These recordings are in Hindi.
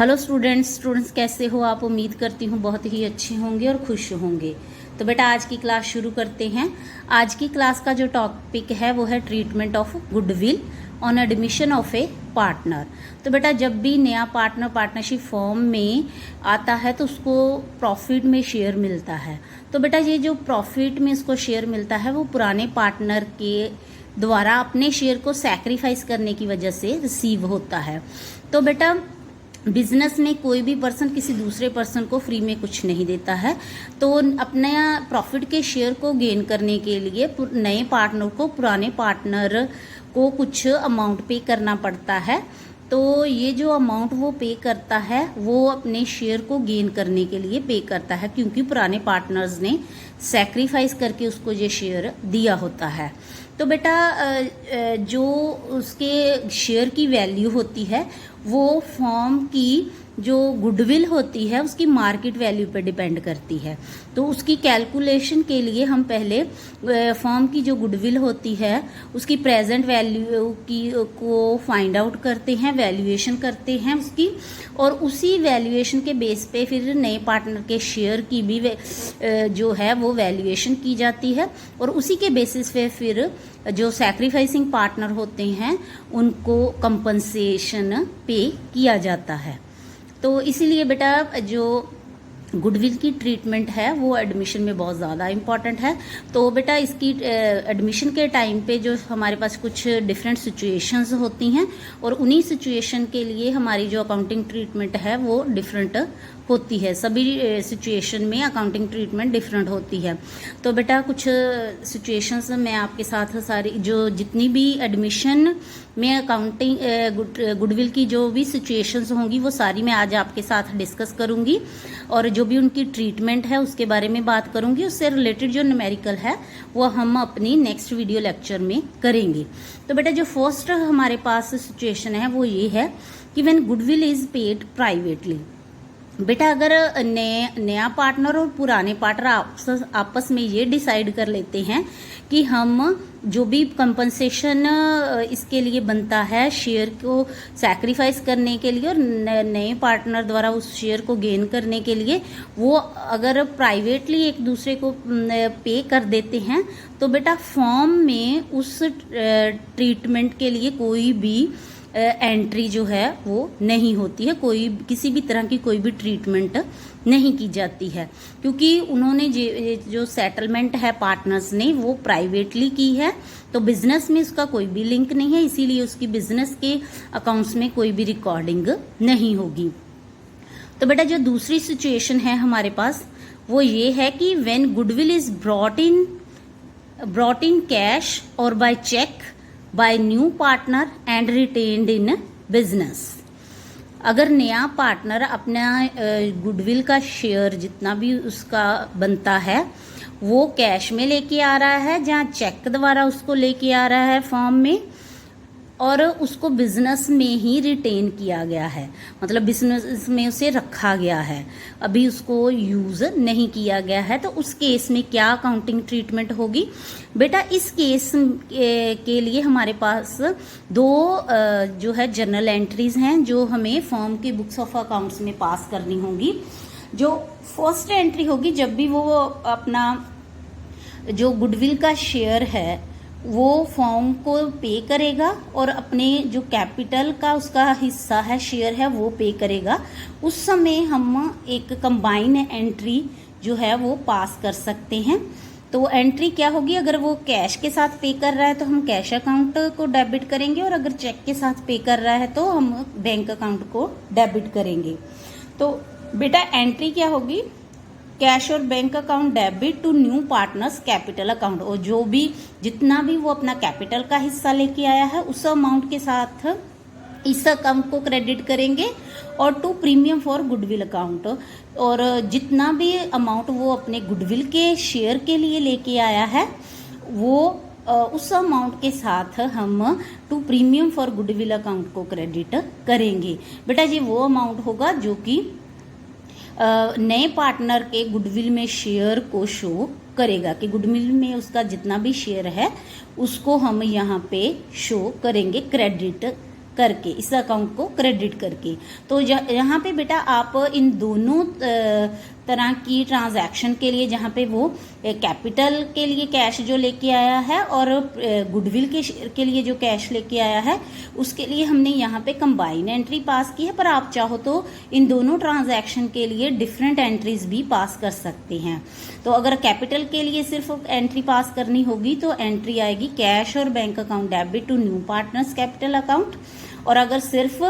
हेलो स्टूडेंट्स कैसे हो आप। उम्मीद करती हूँ बहुत ही अच्छे होंगे और खुश होंगे। तो बेटा आज की क्लास शुरू करते हैं। आज की क्लास का जो टॉपिक है वो है treatment of goodwill on admission of A partner. तो बेटा जब भी नया पार्टनर पार्टनरशिप फॉर्म में आता है तो उसको प्रॉफिट में शेयर मिलता है। तो बेटा ये जो प्रॉफिट में इसको शेयर मिलता है वो पुराने पार्टनर के द्वारा अपने शेयर को सैक्रिफाइस करने की वजह से रिसीव होता है। तो बेटा बिजनेस में कोई भी पर्सन किसी दूसरे पर्सन को फ्री में कुछ नहीं देता है। तो अपने प्रॉफिट के शेयर को गेन करने के लिए नए पार्टनर को पुराने पार्टनर को कुछ अमाउंट पे करना पड़ता है। तो ये जो अमाउंट वो पे करता है वो अपने शेयर को गेन करने के लिए पे करता है, क्योंकि पुराने पार्टनर्स ने सैक्रिफाइस करके उसको ये शेयर दिया होता है। तो बेटा जो उसके शेयर की वैल्यू होती है वो फॉर्म की जो गुडविल होती है उसकी मार्केट वैल्यू पर डिपेंड करती है। तो उसकी कैलकुलेशन के लिए हम पहले फॉर्म की जो गुडविल होती है उसकी प्रेजेंट वैल्यू की को फाइंड आउट करते हैं, वैल्यूएशन करते हैं उसकी, और उसी वैल्यूएशन के बेस पे फिर नए पार्टनर के शेयर की भी जो है वो वैल्यूएशन की जाती है, और उसी के बेसिस पे फिर जो सैक्रिफाइसिंग पार्टनर होते हैं उनको कंपनसेशन पे किया जाता है। तो इसीलिए बेटा जो गुडविल की ट्रीटमेंट है वो एडमिशन में बहुत ज़्यादा इम्पॉर्टेंट है। तो बेटा इसकी एडमिशन के टाइम पे जो हमारे पास कुछ डिफरेंट सिचुएशंस होती हैं और उन्हीं सिचुएशन के लिए हमारी जो अकाउंटिंग ट्रीटमेंट है वो डिफरेंट होती है। सभी सिचुएशन में अकाउंटिंग ट्रीटमेंट डिफरेंट होती है। तो बेटा कुछ सिचुएशंस मैं आपके साथ सारी जो जितनी भी एडमिशन में अकाउंटिंग गुडविल की जो भी सिचुएशंस होंगी वो सारी मैं आज आपके साथ डिस्कस करूंगी, और जो भी उनकी ट्रीटमेंट है उसके बारे में बात करूंगी। उससे रिलेटेड जो न्यूमेरिकल है वो हम अपनी नेक्स्ट वीडियो लेक्चर में करेंगे। तो बेटा जो फर्स्ट हमारे पास सिचुएशन है वो ये है कि when goodwill is paid privately. बेटा अगर नया पार्टनर और पुराने पार्टनर आपस में ये डिसाइड कर लेते हैं कि हम जो भी कंपनसेशन इसके लिए बनता है शेयर को सैक्रिफाइस करने के लिए और नए पार्टनर द्वारा उस शेयर को गेन करने के लिए वो अगर प्राइवेटली एक दूसरे को पे कर देते हैं, तो बेटा फॉर्म में उस ट्रीटमेंट के लिए कोई भी एंट्री जो है वो नहीं होती है, कोई किसी भी तरह की कोई भी ट्रीटमेंट नहीं की जाती है, क्योंकि उन्होंने जो सेटलमेंट है पार्टनर्स ने वो प्राइवेटली की है। तो बिजनेस में उसका कोई भी लिंक नहीं है, इसीलिए उसकी बिजनेस के अकाउंट्स में कोई भी रिकॉर्डिंग नहीं होगी। तो बेटा जो दूसरी सिचुएशन है हमारे पास वो ये है कि when goodwill is brought in cash और by cheque by new partner and retained in business. अगर नया पार्टनर अपना गुडविल का शेयर जितना भी उसका बनता है वो कैश में लेके आ रहा है, जहाँ चेक द्वारा उसको लेके आ रहा है फॉर्म में, और उसको बिजनेस में ही रिटेन किया गया है, मतलब बिजनेस में उसे रखा गया है, अभी उसको यूज नहीं किया गया है। तो उस केस में क्या अकाउंटिंग ट्रीटमेंट होगी? बेटा इस केस के लिए हमारे पास दो जो है जनरल एंट्रीज हैं जो हमें फॉर्म की बुक्स ऑफ अकाउंट्स में पास करनी होगी। जो फर्स्ट एंट्री होगी जब भी वो अपना जो गुडविल का शेयर है वो फॉर्म को पे करेगा और अपने जो कैपिटल का उसका हिस्सा है शेयर है वो पे करेगा, उस समय हम एक कंबाइन एंट्री जो है वो पास कर सकते हैं। तो एंट्री क्या होगी? अगर वो कैश के साथ पे कर रहा है तो हम कैश अकाउंट को डेबिट करेंगे, और अगर चेक के साथ पे कर रहा है तो हम बैंक अकाउंट को डेबिट करेंगे। तो बेटा एंट्री क्या होगी? कैश और bank account debit to new partners capital account, और जो भी जितना भी वो अपना कैपिटल का हिस्सा लेके आया है उस अमाउंट के साथ इस अकाउंट को क्रेडिट करेंगे, और to premium for goodwill account, और जितना भी अमाउंट वो अपने गुडविल के शेयर के लिए लेके आया है वो उस अमाउंट के साथ हम to premium for goodwill account को क्रेडिट करेंगे। बेटा ये वो अमाउंट होगा जो कि नए पार्टनर के गुडविल में शेयर को शो करेगा कि गुडविल में उसका जितना भी शेयर है उसको हम यहाँ पे शो करेंगे, क्रेडिट करके, इस अकाउंट को क्रेडिट करके। तो यहाँ पे बेटा आप इन दोनों तरह की ट्रांजैक्शन के लिए, जहाँ पे वो कैपिटल के लिए कैश जो लेके आया है और गुडविल के शेयर के लिए जो कैश लेके आया है, उसके लिए हमने यहाँ पे कंबाइन एंट्री पास की है। पर आप चाहो तो इन दोनों ट्रांजैक्शन के लिए डिफरेंट एंट्रीज भी पास कर सकते हैं। तो अगर कैपिटल के लिए सिर्फ एंट्री पास करनी होगी तो एंट्री आएगी कैश और bank account debit to new partners capital account, और अगर सिर्फ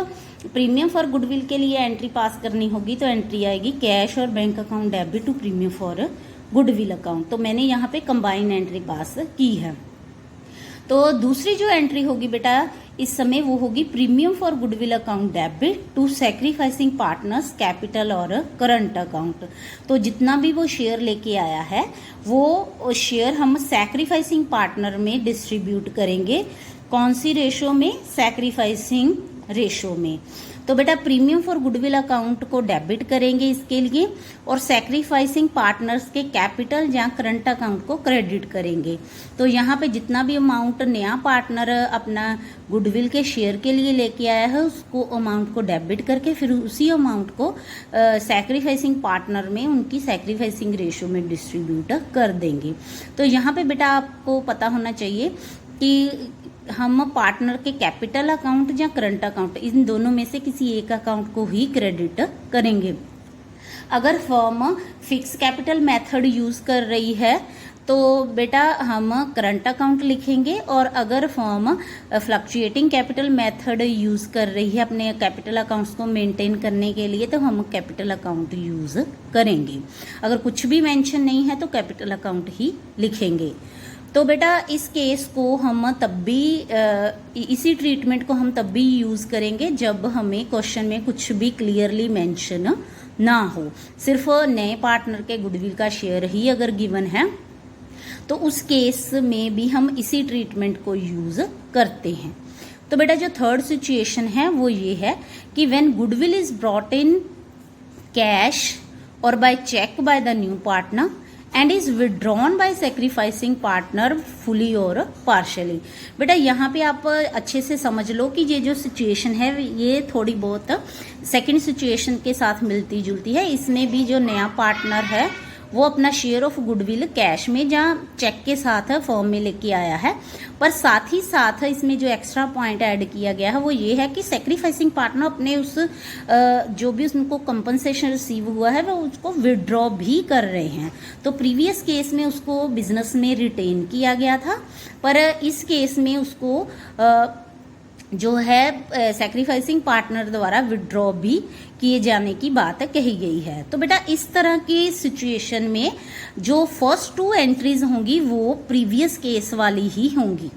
प्रीमियम फॉर गुडविल के लिए एंट्री पास करनी होगी तो एंट्री आएगी कैश और bank account debit to premium for goodwill account. तो मैंने यहाँ पे कंबाइन एंट्री पास की है। तो दूसरी जो एंट्री होगी बेटा इस समय वो होगी premium for goodwill account debit to sacrificing partners capital और करंट अकाउंट। तो जितना भी वो शेयर लेके आया है वो शेयर हम सैक्रिफाइसिंग पार्टनर में डिस्ट्रीब्यूट करेंगे। कौन सी रेशो में? सैक्रिफाइसिंग रेशो में। तो बेटा प्रीमियम फॉर गुडविल अकाउंट को डेबिट करेंगे इसके लिए, और सैक्रिफाइसिंग पार्टनर्स के कैपिटल या करंट अकाउंट को क्रेडिट करेंगे। तो यहाँ पे जितना भी अमाउंट नया पार्टनर अपना गुडविल के शेयर के लिए लेके आया है उसको अमाउंट को डेबिट करके फिर उसी अमाउंट को सैक्रिफाइसिंग पार्टनर में उनकी सैक्रिफाइसिंग रेशो में डिस्ट्रीब्यूट कर देंगे। तो यहाँ पे बेटा आपको पता होना चाहिए कि हम पार्टनर के कैपिटल अकाउंट या करंट अकाउंट इन दोनों में से किसी एक अकाउंट को ही क्रेडिट करेंगे। अगर firm fix capital method use कर रही है तो बेटा हम करंट अकाउंट लिखेंगे, और अगर firm fluctuating capital method use कर रही है अपने कैपिटल अकाउंट्स को मेंटेन करने के लिए तो हम कैपिटल अकाउंट यूज करेंगे। अगर कुछ भी मेंशन नहीं है तो कैपिटल अकाउंट ही लिखेंगे। तो बेटा इस केस को हम तब भी इसी ट्रीटमेंट को हम तब भी यूज करेंगे जब हमें क्वेश्चन में कुछ भी क्लियरली मेंशन ना हो, सिर्फ नए पार्टनर के गुडविल का शेयर ही अगर गिवन है तो उस केस में भी हम इसी ट्रीटमेंट को यूज करते हैं। तो बेटा जो थर्ड सिचुएशन है वो ये है कि when goodwill is brought in cash और by cheque by the new partner and is withdrawn by sacrificing partner fully और पार्शली। बेटा यहाँ पे आप अच्छे से समझ लो कि ये जो सिचुएशन है ये थोड़ी बहुत सेकंड सिचुएशन के साथ मिलती जुलती है। इसमें भी जो नया पार्टनर है वो अपना शेयर ऑफ गुडविल कैश में या चेक के साथ फॉर्म में लेके आया है, पर साथ ही साथ इसमें जो एक्स्ट्रा पॉइंट ऐड किया गया है वो ये है कि सेक्रीफाइसिंग पार्टनर अपने उस जो भी उनको कंपनसेशन रिसीव हुआ है वो उसको विड्रॉ भी कर रहे हैं। तो प्रीवियस केस में उसको बिजनेस में रिटेन किया गया था, पर इस केस में उसको जो है सैक्रिफाइसिंग पार्टनर द्वारा विड्रॉ भी किए जाने की बात कही गई है। तो बेटा इस तरह की सिचुएशन में जो फर्स्ट टू एंट्रीज होंगी वो प्रीवियस केस वाली ही होंगी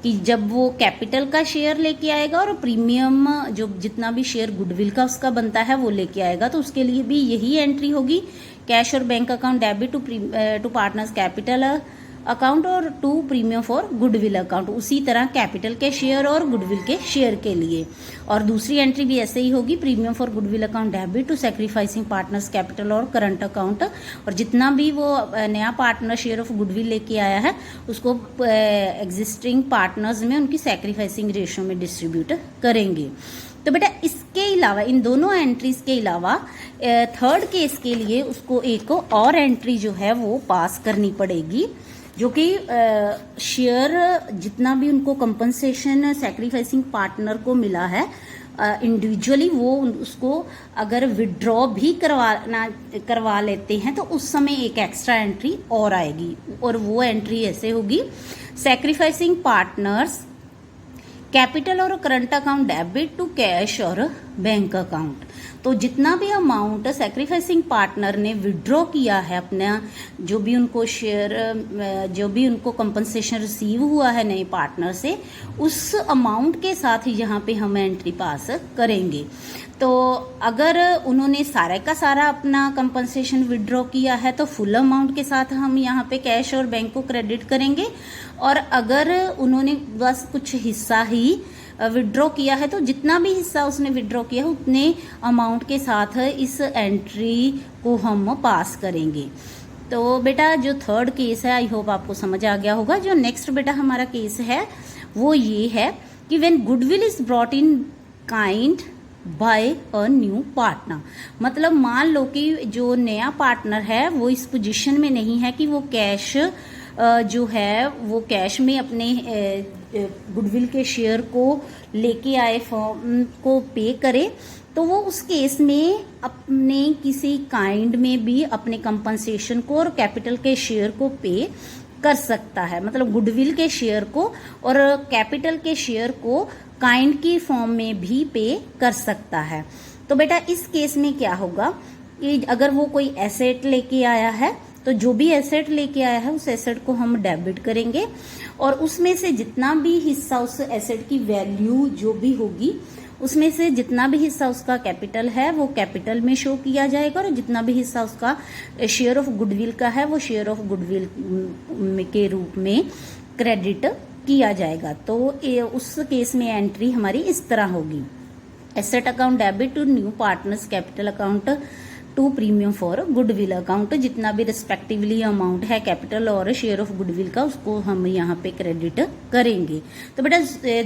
कि जब वो कैपिटल का शेयर लेके आएगा और प्रीमियम जो जितना भी शेयर गुडविल का उसका बनता है वो लेके आएगा, तो उसके लिए भी यही एंट्री होगी, कैश और bank account debit to partners capital account और to premium for goodwill account, उसी तरह कैपिटल के शेयर और गुडविल के शेयर के लिए। और दूसरी एंट्री भी ऐसे ही होगी, premium for goodwill account debit to sacrificing partners capital और करंट अकाउंट, और जितना भी वो नया पार्टनर शेयर ऑफ गुडविल लेके आया है उसको एग्जिस्टिंग पार्टनर्स में उनकी सैक्रिफाइसिंग रेशो में डिस्ट्रीब्यूट करेंगे। तो बेटा इसके अलावा इन दोनों एंट्रीज के अलावा थर्ड केस के लिए उसको एक और एंट्री जो है वो पास करनी पड़ेगी, जो कि शेयर जितना भी उनको कंपनसेशन सैक्रिफाइसिंग पार्टनर को मिला है इंडिविजुअली वो उसको अगर विड्रॉ भी करवा लेते हैं तो उस समय एक एक्स्ट्रा एंट्री और आएगी, और वो एंट्री ऐसे होगी, सैक्रिफाइसिंग पार्टनर्स कैपिटल और current account debit to cash और बैंक अकाउंट। तो जितना भी अमाउंट सैक्रिफाइसिंग पार्टनर ने विड्रॉ किया है अपना, जो भी उनको शेयर जो भी उनको कंपनसेशन रिसीव हुआ है नए पार्टनर से, उस अमाउंट के साथ ही यहाँ पे हम एंट्री पास करेंगे। तो अगर उन्होंने सारे का सारा अपना कंपनसेशन विड्रॉ किया है तो फुल अमाउंट के साथ हम यहाँ पे कैश और बैंक को क्रेडिट करेंगे, और अगर उन्होंने बस कुछ हिस्सा ही विड्रॉ किया है तो जितना भी हिस्सा उसने विड्रॉ किया है उतने अमाउंट के साथ इस एंट्री को हम पास करेंगे। तो बेटा जो थर्ड केस है आई होप आपको समझ आ गया होगा। जो नेक्स्ट बेटा हमारा केस है वो ये है कि when goodwill is brought in kind by a new partner, मतलब मान लो कि जो नया पार्टनर है वो इस पोजीशन में नहीं है कि वो कैश जो है वो कैश में अपने गुडविल के शेयर को लेके आए, फर्म को पे करे, तो वो उस केस में अपने किसी काइंड में भी अपने कंपनसेशन को और कैपिटल के शेयर को पे कर सकता है, मतलब गुडविल के शेयर को और कैपिटल के शेयर को काइंड की फॉर्म में भी पे कर सकता है। तो बेटा इस केस में क्या होगा कि अगर वो कोई एसेट लेके आया है तो जो भी एसेट लेके आया है उस एसेट को हम डेबिट करेंगे और उसमें से जितना भी हिस्सा उस एसेट की वैल्यू जो भी होगी उसमें से जितना भी हिस्सा उसका कैपिटल है वो कैपिटल में शो किया जाएगा और जितना भी हिस्सा उसका शेयर ऑफ गुडविल का है वो शेयर ऑफ गुडविल के रूप में क्रेडिट किया जाएगा। तो उस केस में एंट्री हमारी इस तरह होगी, asset account debit to new partners capital account to premium for goodwill account, जितना भी रिस्पेक्टिवली अमाउंट है कैपिटल और शेयर ऑफ गुडविल का उसको हम यहाँ पे क्रेडिट करेंगे। तो बेटा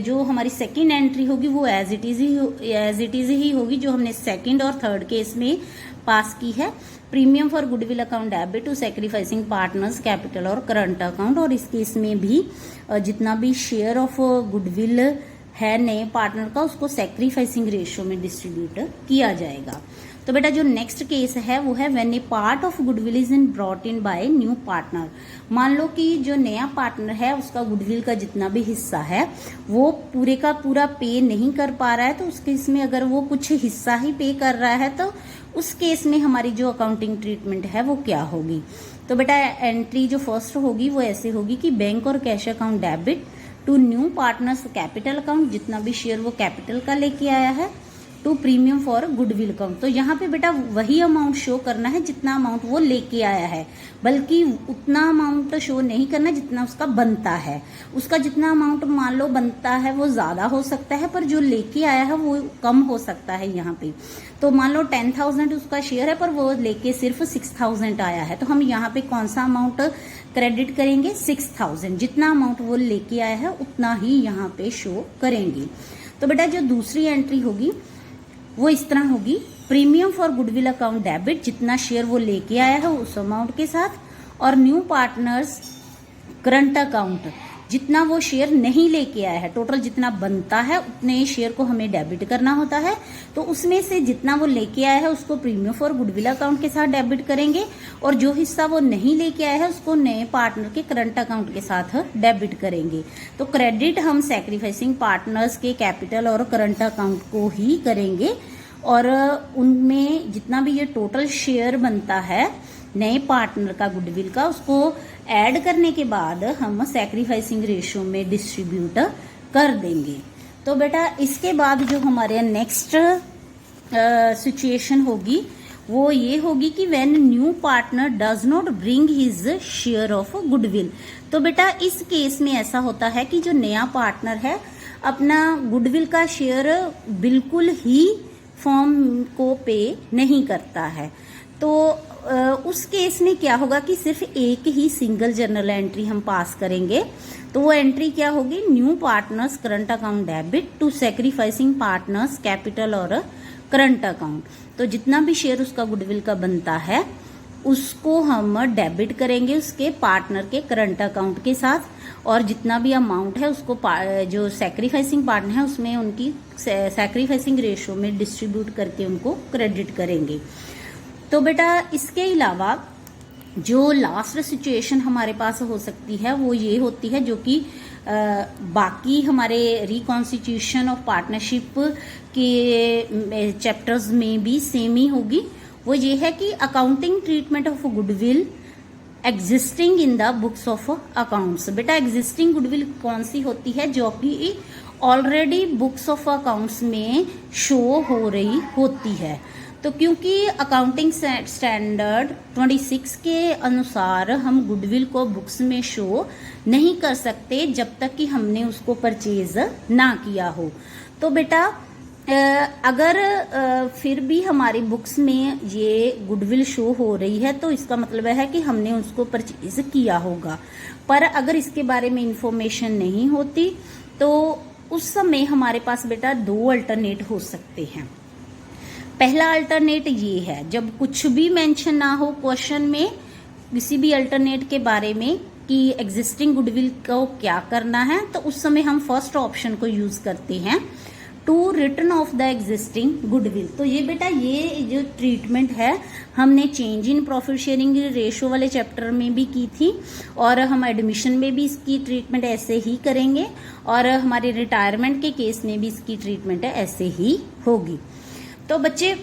जो हमारी सेकंड एंट्री होगी वो एज इट इज ही होगी जो हमने सेकंड और थर्ड केस में पास की है। Premium for goodwill account debit to sacrificing partners capital और करंट अकाउंट, और इस केस में भी जितना भी शेयर ऑफ गुडविल है नए पार्टनर का उसको सैक्रिफाइसिंग रेशियो में डिस्ट्रीब्यूट किया जाएगा। तो बेटा जो नेक्स्ट केस है वो है when A part of goodwill is in brought in by new partner. मान लो कि जो नया पार्टनर है उसका गुडविल का जितना भी हिस्सा है वो पूरे का पूरा पे नहीं कर पा रहा है, तो उस केस में अगर वो कुछ हिस्सा ही पे कर रहा है तो उस केस में हमारी जो अकाउंटिंग ट्रीटमेंट है वो क्या होगी। तो बेटा एंट्री जो फर्स्ट होगी वो ऐसे होगी कि बैंक और cash account debit to new partners capital account, जितना भी शेयर वो कैपिटल का लेके आया है, to premium for goodwill account. तो यहाँ पे बेटा वही अमाउंट शो करना है जितना अमाउंट वो लेके आया है, बल्कि उतना अमाउंट शो नहीं करना जितना उसका बनता है। उसका जितना अमाउंट मान लो बनता है वो ज्यादा हो सकता है पर जो लेके आया है वो कम हो सकता है यहाँ पे। तो मान लो 10,000 उसका शेयर है पर वो लेके सिर्फ 6,000 आया है, तो हम यहाँ पे कौन सा अमाउंट क्रेडिट करेंगे, 6,000। जितना अमाउंट वो लेके आया है उतना ही यहाँ पे शो करेंगे। तो बेटा जो दूसरी एंट्री होगी वो इस तरह होगी, premium for goodwill account debit, जितना शेयर वो लेके आया है उस अमाउंट के साथ, और न्यू पार्टनर्स करंट अकाउंट, जितना वो शेयर नहीं लेके आया है, टोटल जितना बनता है उतने शेयर को हमें डेबिट करना होता है, तो उसमें से जितना वो लेके आया है उसको प्रीमियम फॉर गुडविल अकाउंट के साथ डेबिट करेंगे और जो हिस्सा वो नहीं लेके आया है उसको नए पार्टनर के करंट अकाउंट के साथ डेबिट करेंगे। तो क्रेडिट हम सैक्रिफाइसिंग पार्टनर्स के कैपिटल और करंट अकाउंट को ही करेंगे और उनमें जितना भी ये टोटल शेयर बनता है नए पार्टनर का गुडविल का उसको ऐड करने के बाद हम सैक्रिफाइसिंग रेशियो में डिस्ट्रीब्यूट कर देंगे। तो बेटा इसके बाद जो हमारे नेक्स्ट सिचुएशन होगी वो ये होगी कि when new partner does not bring his share of goodwill. तो बेटा इस केस में ऐसा होता है कि जो नया पार्टनर है अपना गुडविल का शेयर बिल्कुल ही फर्म को पे नहीं करता है, तो उस केस में क्या होगा कि सिर्फ एक ही सिंगल जर्नल एंट्री हम पास करेंगे। तो वो एंट्री क्या होगी, new partners current account debit to sacrificing partners capital और करंट अकाउंट। तो जितना भी शेयर उसका गुडविल का बनता है उसको हम डेबिट करेंगे उसके पार्टनर के करंट अकाउंट के साथ और जितना भी अमाउंट है उसको जो सैक्रिफाइसिंग पार्टनर है उसमें उनकी सैक्रिफाइसिंग रेशियो में डिस्ट्रीब्यूट करके उनको क्रेडिट करेंगे। तो बेटा इसके अलावा जो लास्ट सिचुएशन हमारे पास हो सकती है वो ये होती है जो कि बाकी हमारे रिकॉन्स्टिट्यूशन ऑफ पार्टनरशिप के चैप्टर्स में भी सेम ही होगी। वो ये है कि accounting treatment of goodwill existing in the books of accounts. बेटा एग्जिस्टिंग गुडविल कौन सी होती है, जो कि ऑलरेडी बुक्स ऑफ अकाउंट्स में शो हो रही होती है। तो क्योंकि अकाउंटिंग स्टैंडर्ड 26 के अनुसार हम गुडविल को बुक्स में शो नहीं कर सकते जब तक कि हमने उसको परचेज ना किया हो। तो बेटा अगर फिर भी हमारी बुक्स में ये गुडविल शो हो रही है तो इसका मतलब है कि हमने उसको परचेज किया होगा, पर अगर इसके बारे में इंफॉर्मेशन नहीं होती तो उस समय हमारे पास बेटा दो अल्टरनेट हो सकते हैं। पहला अल्टरनेट ये है, जब कुछ भी मेंशन ना हो क्वेश्चन में किसी भी अल्टरनेट के बारे में कि एग्जिस्टिंग गुडविल को क्या करना है, तो उस समय हम फर्स्ट ऑप्शन को यूज करते हैं, to return of the existing goodwill. तो ये बेटा ये जो ट्रीटमेंट है हमने change in profit sharing ratio वाले चैप्टर में भी की थी, और हम एडमिशन में भी इसकी ट्रीटमेंट ऐसे ही करेंगे, और हमारे रिटायरमेंट के केस में भी इसकी ट्रीटमेंट ऐसे ही होगी। तो बच्चे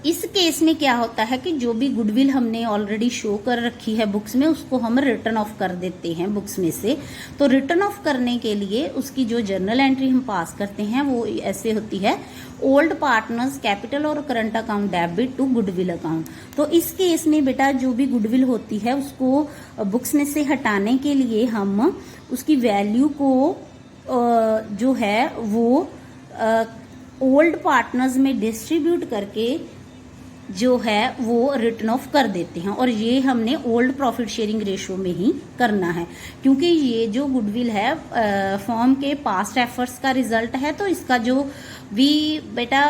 इस केस में क्या होता है कि जो भी गुडविल हमने ऑलरेडी शो कर रखी है बुक्स में, उसको हम रिटर्न ऑफ कर देते हैं बुक्स में से। तो रिटर्न ऑफ करने के लिए उसकी जो जर्नल एंट्री हम पास करते हैं वो ऐसे होती है, ओल्ड पार्टनर्स कैपिटल और current account debit to goodwill account. तो इस केस में बेटा जो भी गुडविल होती है उसको बुक्स में से हटाने के लिए हम उसकी वैल्यू को जो है वो ओल्ड पार्टनर्स में डिस्ट्रीब्यूट करके जो है वो रिटर्न ऑफ कर देते हैं, और ये हमने ओल्ड प्रॉफिट शेयरिंग रेशो में ही करना है, क्योंकि ये जो गुडविल है फर्म के पास्ट एफर्ट्स का रिजल्ट है। तो इसका जो भी बेटा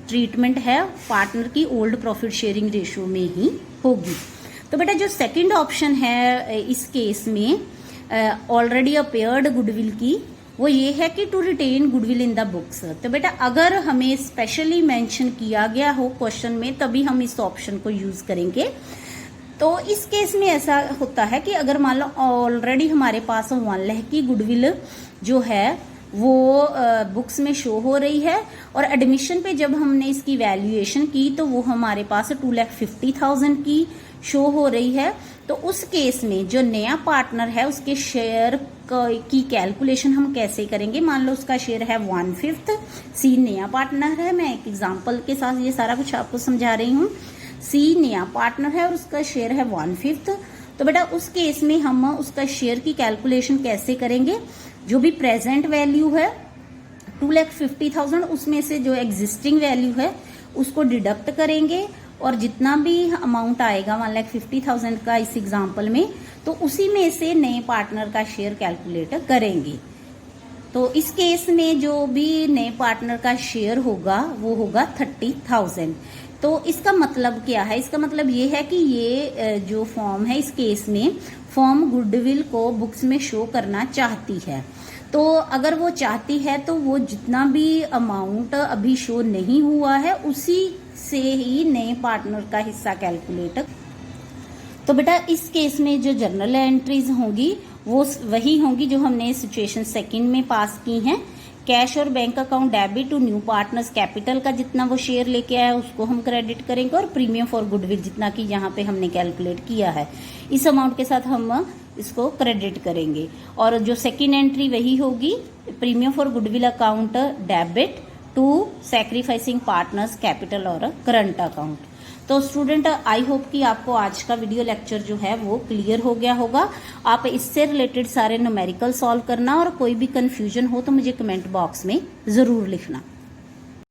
ट्रीटमेंट है पार्टनर की ओल्ड प्रॉफिट शेयरिंग रेशो में ही होगी। तो बेटा जो सेकंड ऑप्शन है इस केस में ऑलरेडी अपेयर्ड गुडविल की, वो ये है कि to retain goodwill in the books. तो बेटा अगर हमें स्पेशली मेंशन किया गया हो क्वेश्चन में तभी हम इस ऑप्शन को यूज करेंगे। तो इस केस में ऐसा होता है कि अगर मान लो ऑलरेडी हमारे पास 1 लाख की गुडविल जो है वो बुक्स में शो हो रही है, और एडमिशन पे जब हमने इसकी वैल्यूएशन की तो वो हमारे पास 2,50,000 की शो हो रही है। तो उस केस में जो नया पार्टनर है उसके शेयर की कैलकुलेशन हम कैसे करेंगे। मान लो उसका शेयर है 1/5, सी नया पार्टनर है, मैं एक एग्जांपल के साथ ये सारा कुछ आपको समझा रही हूँ। सी नया पार्टनर है और उसका शेयर है 1/5। तो बेटा उस केस में हम उसका शेयर की कैलकुलेशन कैसे करेंगे, जो भी प्रेजेंट वैल्यू है 2,50,000 उसमें से जो एग्जिस्टिंग वैल्यू है उसको डिडक्ट करेंगे, और जितना भी अमाउंट आएगा 1,50,000 का इस एग्जाम्पल में, तो उसी में से नए पार्टनर का शेयर कैलकुलेट करेंगे। तो इस केस में जो भी नए पार्टनर का शेयर होगा वो होगा 30,000। तो इसका मतलब क्या है, इसका मतलब ये है कि ये जो फॉर्म है इस केस में फॉर्म गुडविल को बुक्स में शो करना चाहती है। तो अगर वो चाहती है तो वो जितना भी अमाउंट अभी शो नहीं हुआ है उसी से ही नए पार्टनर का हिस्सा कैलकुलेट। तो बेटा इस केस में जो जर्नल एंट्रीज होंगी वो वही होंगी जो हमने सिचुएशन सेकंड में पास की हैं। कैश और bank account debit to new partners capital का जितना वो शेयर लेके आया उसको हम क्रेडिट करेंगे, और प्रीमियम फॉर गुडविल जितना कि यहाँ पे हमने कैलकुलेट किया है इस अमाउंट के साथ हम इसको क्रेडिट करेंगे। और जो सेकंड एंट्री वही होगी, premium for goodwill account debit to sacrificing partners capital और करंट अकाउंट। तो स्टूडेंट आई होप कि आपको आज का वीडियो लेक्चर जो है वो क्लियर हो गया होगा। आप इससे रिलेटेड सारे न्यूमेरिकल सॉल्व करना, और कोई भी कंफ्यूजन हो तो मुझे कमेंट बॉक्स में जरूर लिखना।